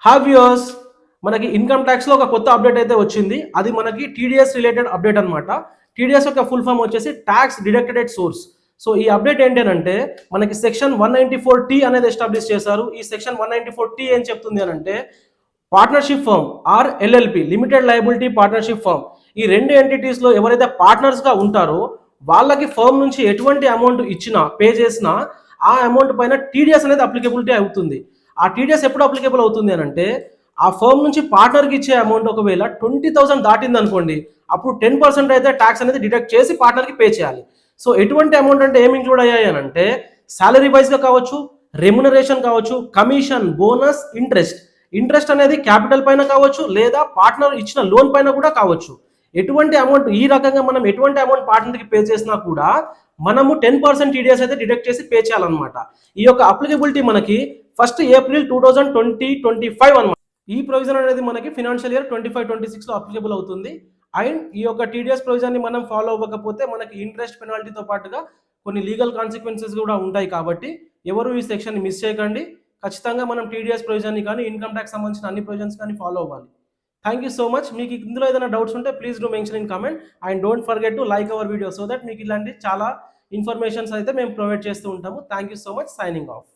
Hi viewers, మనకి income ట్యాక్స్లో ఒక కొత్త అప్డేట్ అయితే వచ్చింది. అది మనకి టీడీఎస్ రిలేటెడ్ అప్డేట్ అనమాట. టీడీఎస్ యొక్క ఫుల్ ఫామ్ వచ్చేసి tax deducted at source. So ఈ అప్డేట్ ఏంటంటే మనకి సెక్షన్ 194T అనేది ఎస్టాబ్లిష్ చేశారు. ఈ సెక్షన్ 194T ఏం చెప్తుంది అని అంటే partnership firm or LLP limited liability partnership firm, ఈ రెండు ఎంటిటీస్లో ఎవరైతే పార్ట్నర్స్గా ఉంటారో వాళ్ళకి ఫర్మ్ నుంచి ఎటువంటి అమౌంట్ ఇచ్చినా పే చేసినా ఆ అమౌంట్ పైన టీడీఎస్ అనేది అప్లికేబిలిటీ అవుతుంది. ఆ టీడీఎస్ ఎప్పుడు అప్లికేబుల్ అవుతుంది అని అంటే ఆ ఫర్మ్ నుంచి పార్ట్నర్కి ఇచ్చే అమౌంట్ ఒకవేళ 20,000 దాటింది అనుకోండి, అప్పుడు 10% అయితే ట్యాక్స్ అనేది డిడక్ట్ చేసి పార్ట్నర్కి పే చేయాలి. సో ఎటువంటి అమౌంట్ అంటే ఏమి ఇంక్లూడ్ అయ్యాయి అని అంటే శాలరీ వైజ్గా కావచ్చు, రెమ్యునరేషన్ కావచ్చు, కమిషన్, బోనస్, ఇంట్రెస్ట్ అనేది క్యాపిటల్ పైన కావచ్చు లేదా పార్ట్నర్ ఇచ్చిన లోన్ పైన కూడా కావచ్చు. ఎటువంటి అమౌంట్ ఈ రకంగా మనం ఎటువంటి అమౌంట్ పార్ట్నర్కి పే చేసినా కూడా మనము 10% టీడీఎస్ అయితే డిడక్ట్ చేసి పే చేయాలన్నమాట. ఈ యొక్క అప్లికబిలిటీ మనకి 1 ఏప్రిల్ 2025 అనమాట. ఈ ప్రొవిజన్ అనేది మనకి ఫినాన్షియల్ ఇయర్ 25-26లో అప్లికబుల్ అవుతుంది. అండ్ ఈ యొక్క టీడీఎస్ ప్రొవిజన్ని మనం ఫాలో అవ్వకపోతే మనకి ఇంట్రెస్ట్ పెనాల్టీతో పాటుగా కొన్ని లీగల్ కాన్సిక్వెన్సెస్ కూడా ఉంటాయి. కాబట్టి ఎవరు ఈ సెక్షన్ని మిస్ చేయకండి. ఖచ్చితంగా మనం టీడీఎస్ ప్రొవిజన్ని కానీ ఇన్కమ్ ట్యాక్స్ సంబంధించిన అన్ని ప్రొవిజన్స్ కానీ ఫాలో అవ్వాలి. Thank you so much. మీకు ఇందులో ఏదైనా డౌట్స్ ఉంటే please do mention in comment and don't forget to like our video so that మీకు ఇలాంటి చాలా ఇన్ఫర్మేషన్స్ అయితే మేము ప్రొవైడ్ చేస్తూ ఉంటాము. Thank you so much. Signing off.